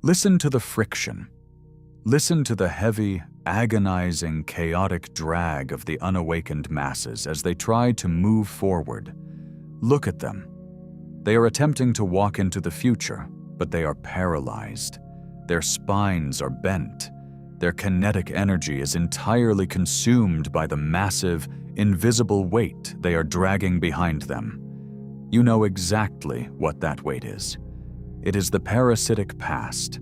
Listen to the friction. Listen to the heavy, agonizing, chaotic drag of the unawakened masses as they try to move forward. Look at them. They are attempting to walk into the future, but they are paralyzed. Their spines are bent. Their kinetic energy is entirely consumed by the massive, invisible weight they are dragging behind them. You know exactly what that weight is. It is the parasitic past.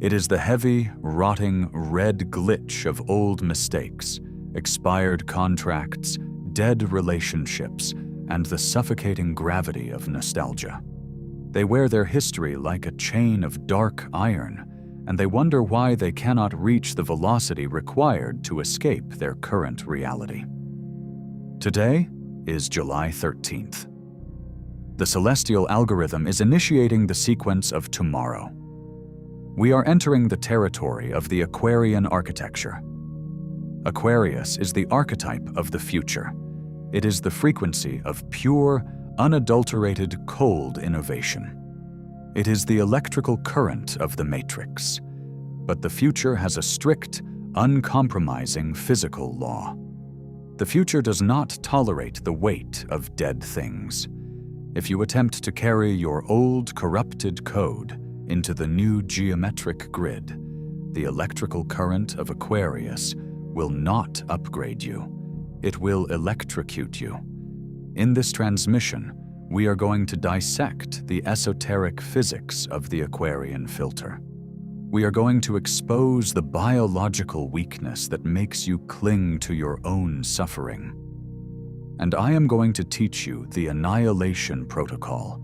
It is the heavy, rotting, red glitch of old mistakes, expired contracts, dead relationships, and the suffocating gravity of nostalgia. They wear their history like a chain of dark iron, and they wonder why they cannot reach the velocity required to escape their current reality. Today is July 13th. The celestial algorithm is initiating the sequence of tomorrow. We are entering the territory of the Aquarian architecture. Aquarius is the archetype of the future. It is the frequency of pure, unadulterated, cold innovation. It is the electrical current of the matrix. But the future has a strict, uncompromising physical law. The future does not tolerate the weight of dead things. If you attempt to carry your old, corrupted code into the new geometric grid, the electrical current of Aquarius will not upgrade you. It will electrocute you. In this transmission, we are going to dissect the esoteric physics of the Aquarian filter. We are going to expose the biological weakness that makes you cling to your own suffering. And I am going to teach you the Annihilation Protocol,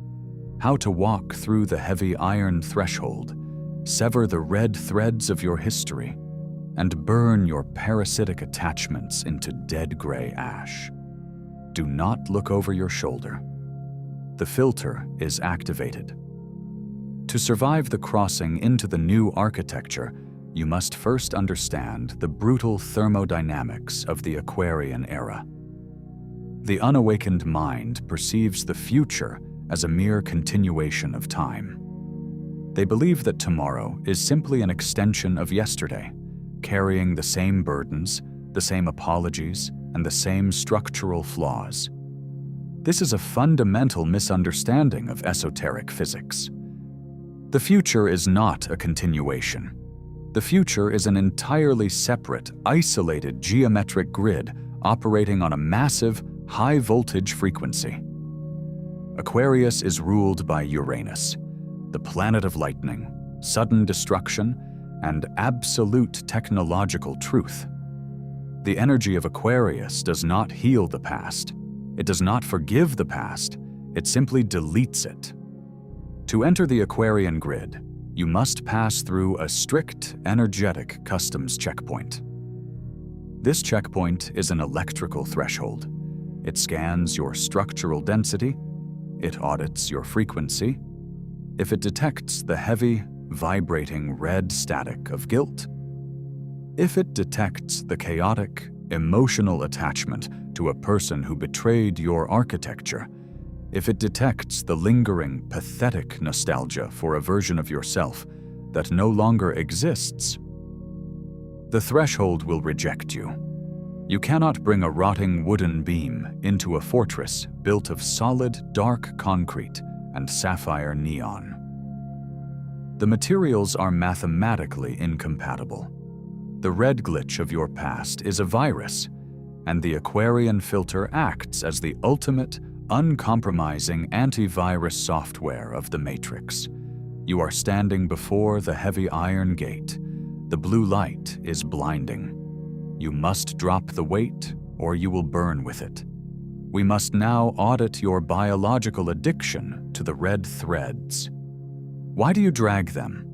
how to walk through the heavy iron threshold, sever the red threads of your history, and burn your parasitic attachments into dead gray ash. Do not look over your shoulder. The filter is activated. To survive the crossing into the new architecture, you must first understand the brutal thermodynamics of the Aquarian era. The unawakened mind perceives the future as a mere continuation of time. They believe that tomorrow is simply an extension of yesterday, carrying the same burdens, the same apologies, and the same structural flaws. This is a fundamental misunderstanding of esoteric physics. The future is not a continuation. The future is an entirely separate, isolated geometric grid operating on a massive, high-voltage frequency. Aquarius is ruled by Uranus, the planet of lightning, sudden destruction, and absolute technological truth. The energy of Aquarius does not heal the past. It does not forgive the past. It simply deletes it. To enter the Aquarian grid, you must pass through a strict, energetic customs checkpoint. This checkpoint is an electrical threshold. It scans your structural density. It audits your frequency. If it detects the heavy, vibrating red static of guilt, if it detects the chaotic, emotional attachment to a person who betrayed your architecture, if it detects the lingering, pathetic nostalgia for a version of yourself that no longer exists, the threshold will reject you. You cannot bring a rotting wooden beam into a fortress built of solid, dark concrete and sapphire neon. The materials are mathematically incompatible. The red glitch of your past is a virus, and the Aquarian filter acts as the ultimate, uncompromising antivirus software of the Matrix. You are standing before the heavy iron gate. The blue light is blinding. You must drop the weight, or you will burn with it. We must now audit your biological addiction to the red threads. Why do you drag them?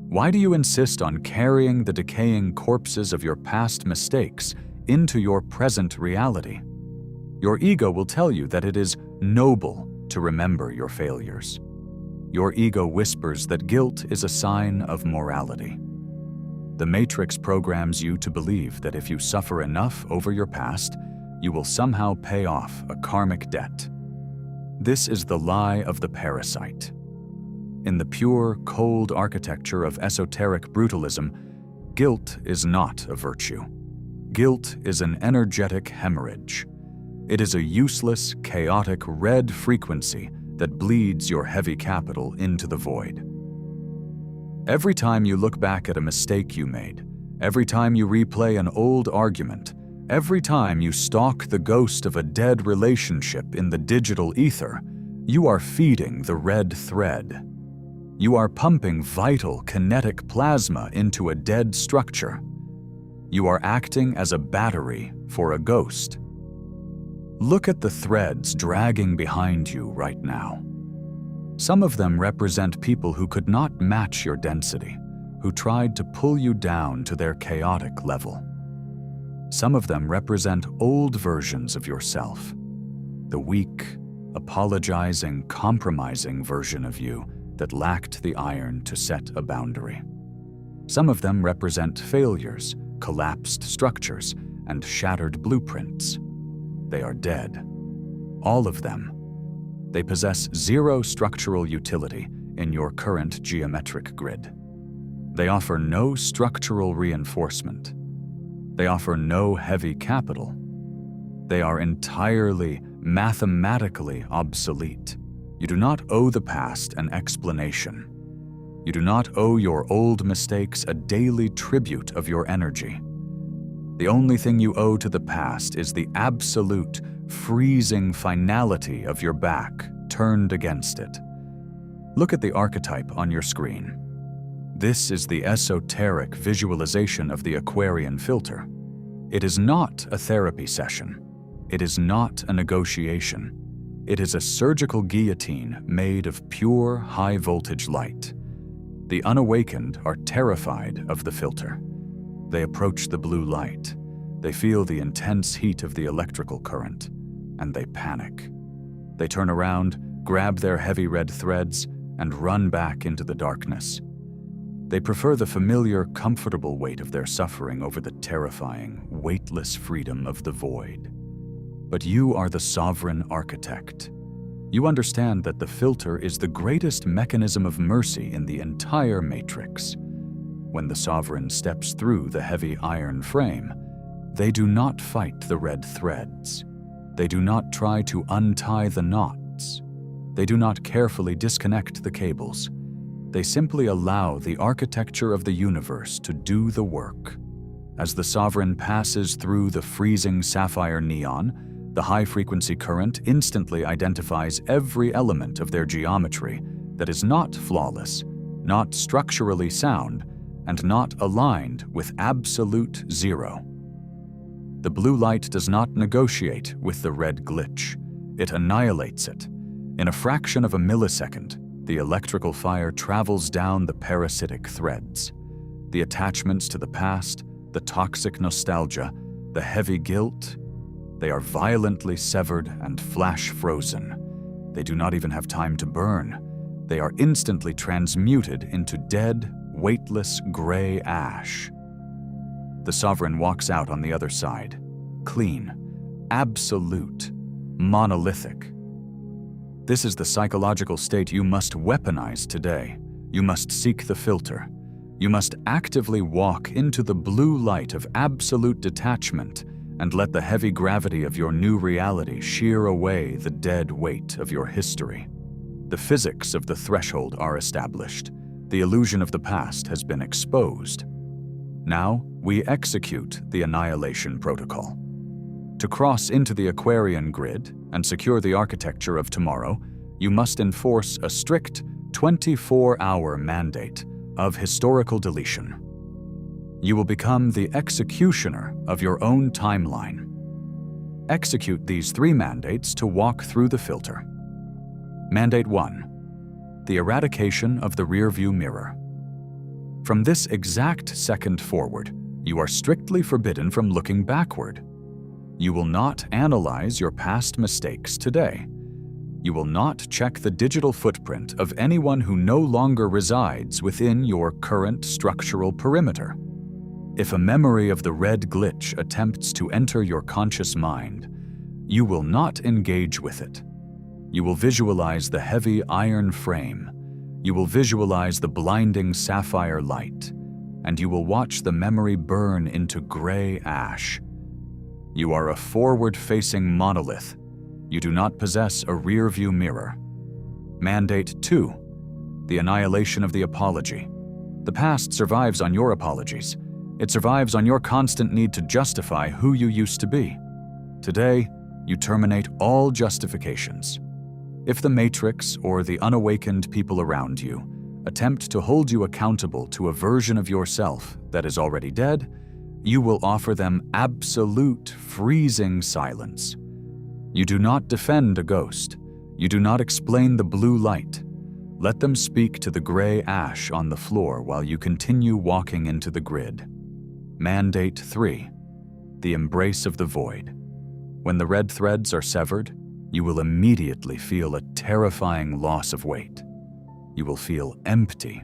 Why do you insist on carrying the decaying corpses of your past mistakes into your present reality? Your ego will tell you that it is noble to remember your failures. Your ego whispers that guilt is a sign of morality. The Matrix programs you to believe that if you suffer enough over your past, you will somehow pay off a karmic debt. This is the lie of the parasite. In the pure, cold architecture of esoteric brutalism, guilt is not a virtue. Guilt is an energetic hemorrhage. It is a useless, chaotic red frequency that bleeds your heavy capital into the void. Every time you look back at a mistake you made, every time you replay an old argument, every time you stalk the ghost of a dead relationship in the digital ether, you are feeding the red thread. You are pumping vital kinetic plasma into a dead structure. You are acting as a battery for a ghost. Look at the threads dragging behind you right now. Some of them represent people who could not match your density, who tried to pull you down to their chaotic level. Some of them represent old versions of yourself, the weak, apologizing, compromising version of you that lacked the iron to set a boundary. Some of them represent failures, collapsed structures, and shattered blueprints. They are dead. All of them. They possess zero structural utility in your current geometric grid. They offer no structural reinforcement. They offer no heavy capital. They are entirely mathematically obsolete. You do not owe the past an explanation. You do not owe your old mistakes a daily tribute of your energy. The only thing you owe to the past is the absolute, freezing finality of your back turned against it. Look at the archetype on your screen. This is the esoteric visualization of the Aquarian Filter. It is not a therapy session. It is not a negotiation. It is a surgical guillotine made of pure, high-voltage light. The unawakened are terrified of the filter. They approach the blue light. They feel the intense heat of the electrical current, and they panic. They turn around, grab their heavy red threads, and run back into the darkness. They prefer the familiar, comfortable weight of their suffering over the terrifying, weightless freedom of the void. But you are the sovereign architect. You understand that the filter is the greatest mechanism of mercy in the entire matrix. When the sovereign steps through the heavy iron frame, they do not fight the red threads. They do not try to untie the knots. They do not carefully disconnect the cables. They simply allow the architecture of the universe to do the work. As the sovereign passes through the freezing sapphire neon, the high-frequency current instantly identifies every element of their geometry that is not flawless, not structurally sound, and not aligned with absolute zero. The blue light does not negotiate with the red glitch. It annihilates it. In a fraction of a millisecond, the electrical fire travels down the parasitic threads. The attachments to the past, the toxic nostalgia, the heavy guilt, they are violently severed and flash-frozen. They do not even have time to burn. They are instantly transmuted into dead, weightless gray ash. The sovereign walks out on the other side, clean, absolute, monolithic. This is the psychological state you must weaponize today. You must seek the filter. You must actively walk into the blue light of absolute detachment and let the heavy gravity of your new reality shear away the dead weight of your history. The physics of the threshold are established. The illusion of the past has been exposed. Now, we execute the Annihilation Protocol. To cross into the Aquarian grid and secure the architecture of tomorrow, you must enforce a strict 24-hour mandate of historical deletion. You will become the executioner of your own timeline. Execute these 3 mandates to walk through the filter. Mandate 1. The eradication of the rearview mirror. From this exact second forward, you are strictly forbidden from looking backward. You will not analyze your past mistakes today. You will not check the digital footprint of anyone who no longer resides within your current structural perimeter. If a memory of the red glitch attempts to enter your conscious mind, you will not engage with it. You will visualize the heavy iron frame. You will visualize the blinding sapphire light, and you will watch the memory burn into gray ash. You are a forward-facing monolith. You do not possess a rearview mirror. Mandate 2. The annihilation of the apology. The past survives on your apologies. It survives on your constant need to justify who you used to be. Today, you terminate all justifications. If the Matrix or the unawakened people around you attempt to hold you accountable to a version of yourself that is already dead, you will offer them absolute, freezing silence. You do not defend a ghost. You do not explain the blue light. Let them speak to the gray ash on the floor while you continue walking into the grid. Mandate 3. The embrace of the void. When the red threads are severed, you will immediately feel a terrifying loss of weight. You will feel empty.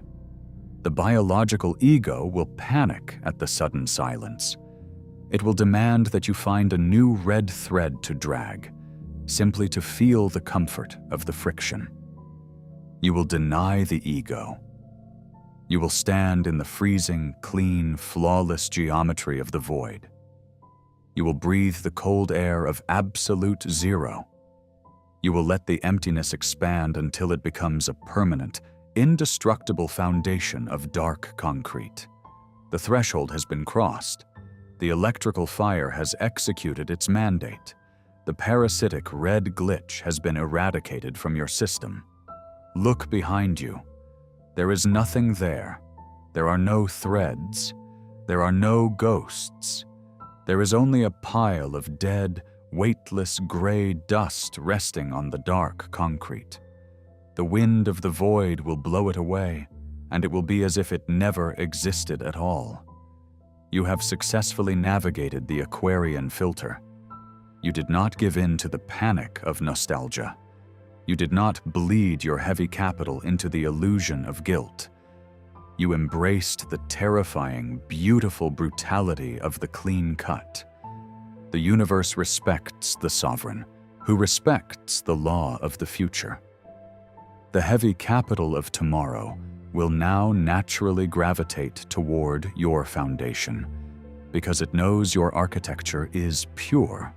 The biological ego will panic at the sudden silence. It will demand that you find a new red thread to drag, simply to feel the comfort of the friction. You will deny the ego. You will stand in the freezing, clean, flawless geometry of the void. You will breathe the cold air of absolute zero. You will let the emptiness expand until it becomes a permanent, indestructible foundation of dark concrete. The threshold has been crossed. The electrical fire has executed its mandate. The parasitic red glitch has been eradicated from your system. Look behind you. There is nothing there. There are no threads. There are no ghosts. There is only a pile of dead, weightless gray dust resting on the dark concrete. The wind of the void will blow it away, and it will be as if it never existed at all. You have successfully navigated the Aquarian Filter. You did not give in to the panic of nostalgia. You did not bleed your heavy capital into the illusion of guilt. You embraced the terrifying, beautiful brutality of the clean cut. The universe respects the sovereign, who respects the law of the future. The heavy capital of tomorrow will now naturally gravitate toward your foundation, because it knows your architecture is pure.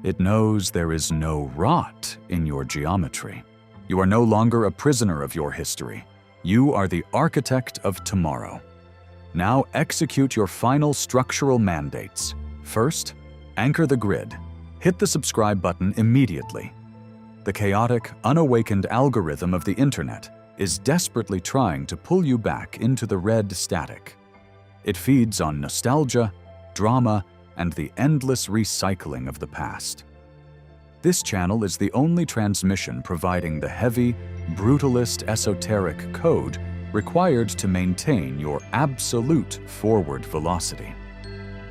It knows there is no rot in your geometry. You are no longer a prisoner of your history. You are the architect of tomorrow. Now execute your final structural mandates. First, anchor the grid. Hit the subscribe button immediately. The chaotic, unawakened algorithm of the internet is desperately trying to pull you back into the red static. It feeds on nostalgia, drama, and the endless recycling of the past. This channel is the only transmission providing the heavy, brutalist esoteric code required to maintain your absolute forward velocity.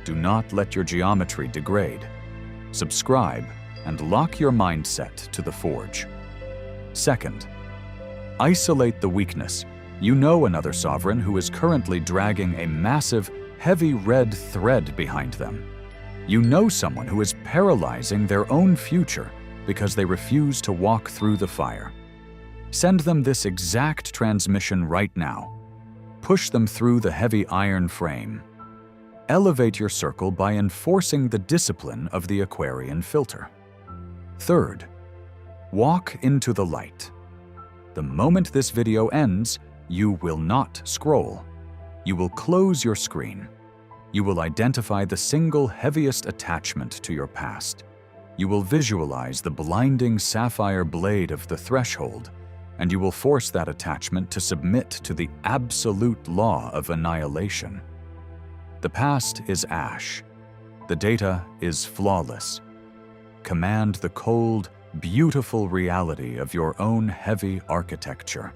Do not let your geometry degrade. Subscribe and lock your mindset to the forge. Second, isolate the weakness. You know another sovereign who is currently dragging a massive, heavy red thread behind them. You know someone who is paralyzing their own future because they refuse to walk through the fire. Send them this exact transmission right now. Push them through the heavy iron frame. Elevate your circle by enforcing the discipline of the Aquarian Filter. Third, walk into the light. The moment this video ends, you will not scroll. You will close your screen. You will identify the single heaviest attachment to your past. You will visualize the blinding sapphire blade of the threshold, and you will force that attachment to submit to the absolute law of annihilation. The past is ash. The data is flawless. Command the cold, beautiful reality of your own heavy architecture.